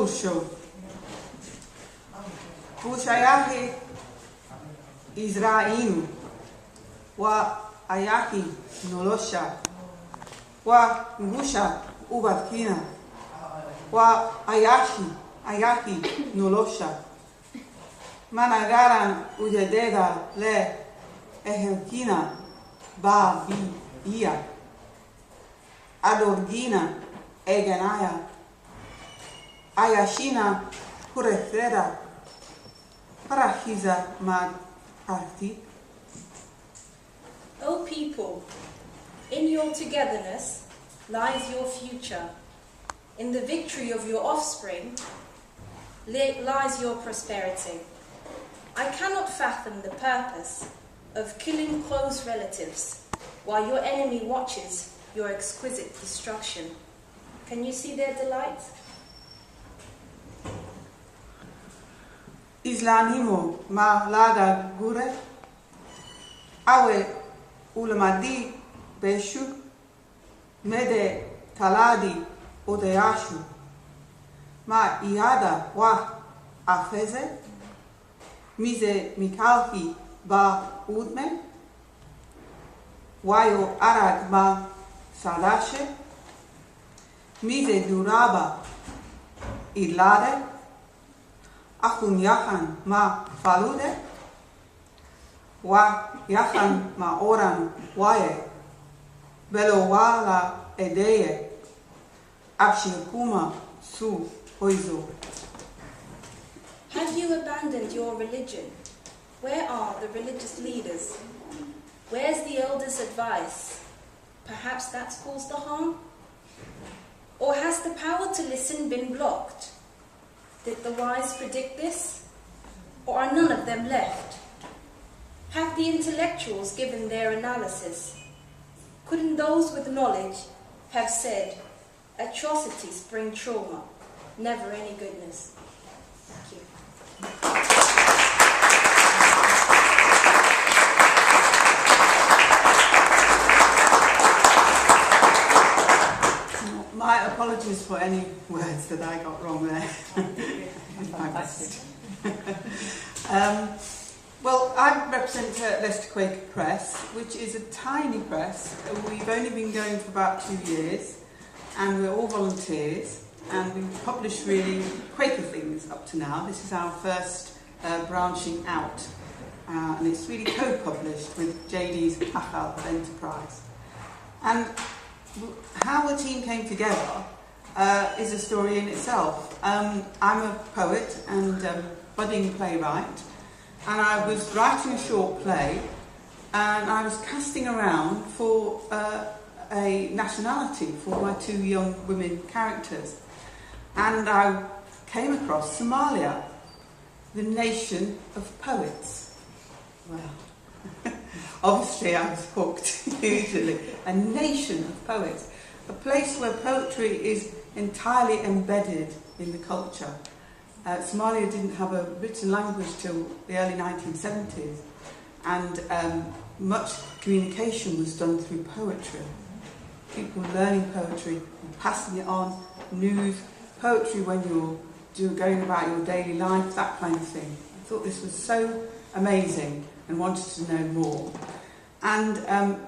Nosho. Kushayahi Israinu. Wa Ayahi Nolosha. Wa Ngusha Ubakina. Wa Ayahi Nolosha. Managaran Ujededa Le Ehelkina Ba Ia. Adorgina Eganaya. Ayashina Purethera Parahiza Mag Arti. O people, in your togetherness lies your future. In the victory of your offspring lies your prosperity. I cannot fathom the purpose of killing close relatives while your enemy watches your exquisite destruction. Can you see their delight? Islanimo ma laga gure. Awe ulamadi beshu. Mede taladi odeashu. Ma iada wa afeze. Mise mikalki ba udme. Wayo arag ma sadashe. Mise duraba ilade. Achun yachan ma falude. Wa yachan ma oran waye. Belo wala edeye. Abshirkuma su hoizo. Have you abandoned your religion? Where are the religious leaders? Where's the elders' advice? Perhaps that's caused the harm? Or has the power to listen been blocked? Did the wise predict this? Or are none of them left? Have the intellectuals given their analysis? Couldn't those with knowledge have said, atrocities bring trauma, never any goodness? Thank you. My apologies for any words that I got wrong there. Fantastic. Well, I represent Leicester Quaker Press, which is a tiny press. We've only been going for about 2 years, and we're all volunteers, and we've published really Quaker things up to now. This is our first branching out, and it's really co-published with JD's Achal Enterprise. And how the team came together is a story in itself. I'm a poet and budding playwright, and I was writing a short play, and I was casting around for a nationality for my 2 young women characters. And I came across Somalia, the nation of poets. Well, obviously I was hooked, hugely. A nation of poets. A place where poetry is entirely embedded in the culture. Somalia didn't have a written language till the early 1970s, and much communication was done through poetry. People learning poetry and passing it on, news, poetry when you're going about your daily life, that kind of thing. I thought this was so amazing and wanted to know more. And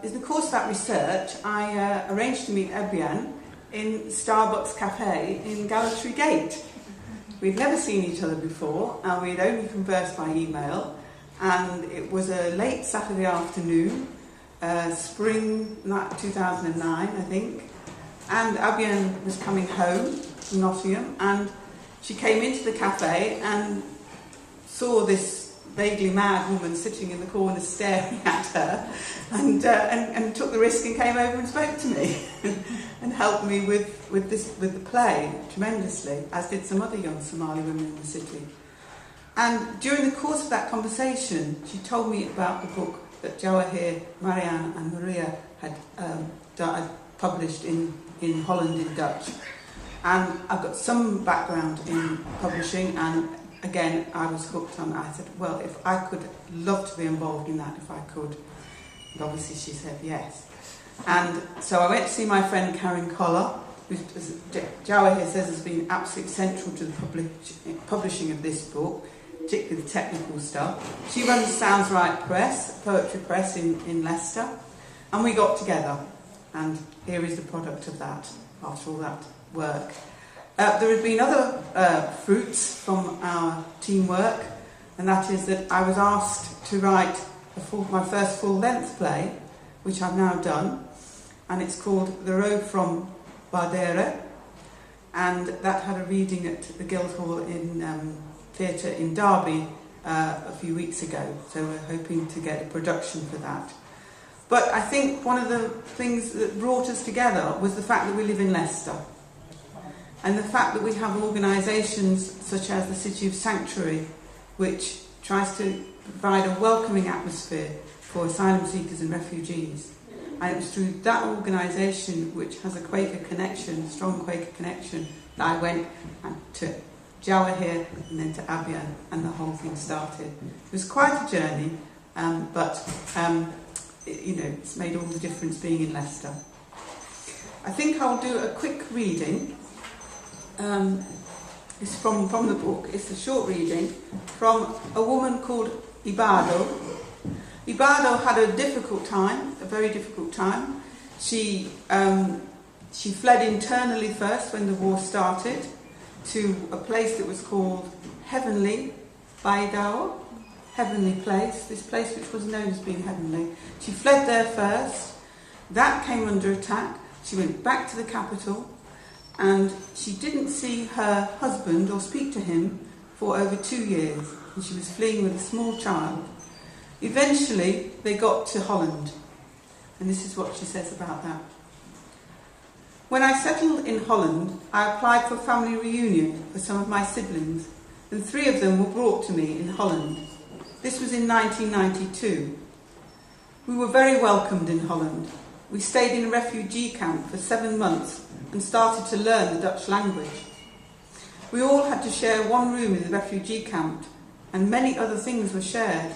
in the course of that research, I arranged to meet Ebian in Starbucks Cafe in Gallatry Gate. We'd never seen each other before, and we'd only conversed by email, and it was a late Saturday afternoon, spring 2009, I think, and Ebian was coming home from Nottingham, and she came into the cafe and saw this vaguely mad woman sitting in the corner staring at her, and took the risk and came over and spoke to me and helped me with the play tremendously, as did some other young Somali women in the city. And during the course of that conversation, she told me about the book that Jawahir, Marianne and Maria had published in Holland in Dutch. And I've got some background in publishing, and again, I was hooked on it. I said, well, if I could, love to be involved in that if I could. And obviously she said yes. And so I went to see my friend Karen Collar Jawa here says has been absolutely central to the publishing of this book, particularly the technical stuff. She runs Sounds Right Press, poetry press in Leicester, and we got together, and here is the product of that, after all that work. There have been other fruits from our teamwork, and that is that I was asked to write my first full-length play, which I've now done, and it's called The Road from Bardera, and that had a reading at the Guildhall in Theatre in Derby a few weeks ago, so we're hoping to get a production for that. But I think one of the things that brought us together was the fact that we live in Leicester, and the fact that we have organisations such as the City of Sanctuary, which tries to provide a welcoming atmosphere for asylum seekers and refugees. And it was through that organisation, which has a Quaker connection, strong Quaker connection, that I went to Jawa here and then to Abiyan, and the whole thing started. It was quite a journey, but it's made all the difference being in Leicester. I think I'll do a quick reading. It's from the book. It's a short reading from a woman called Ibado. Ibado had a difficult time, a very difficult time. She fled internally first when the war started to a place that was called Heavenly Baidao, Heavenly Place, this place which was known as being heavenly. She fled there first. That came under attack. She went back to the capital, and she didn't see her husband or speak to him for over 2 years, and she was fleeing with a small child. Eventually, they got to Holland, and this is what she says about that. When I settled in Holland, I applied for a family reunion for some of my siblings, and 3 of them were brought to me in Holland. This was in 1992. We were very welcomed in Holland. We stayed in a refugee camp for 7 months and started to learn the Dutch language. We all had to share one room in the refugee camp, and many other things were shared.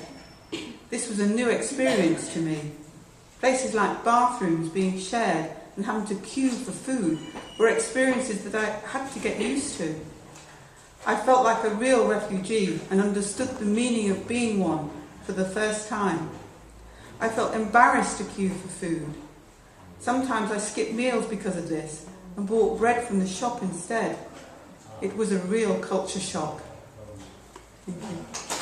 This was a new experience to me. Places like bathrooms being shared and having to queue for food were experiences that I had to get used to. I felt like a real refugee and understood the meaning of being one for the first time. I felt embarrassed to queue for food. Sometimes I skipped meals because of this and bought bread from the shop instead. It was a real culture shock. Thank you.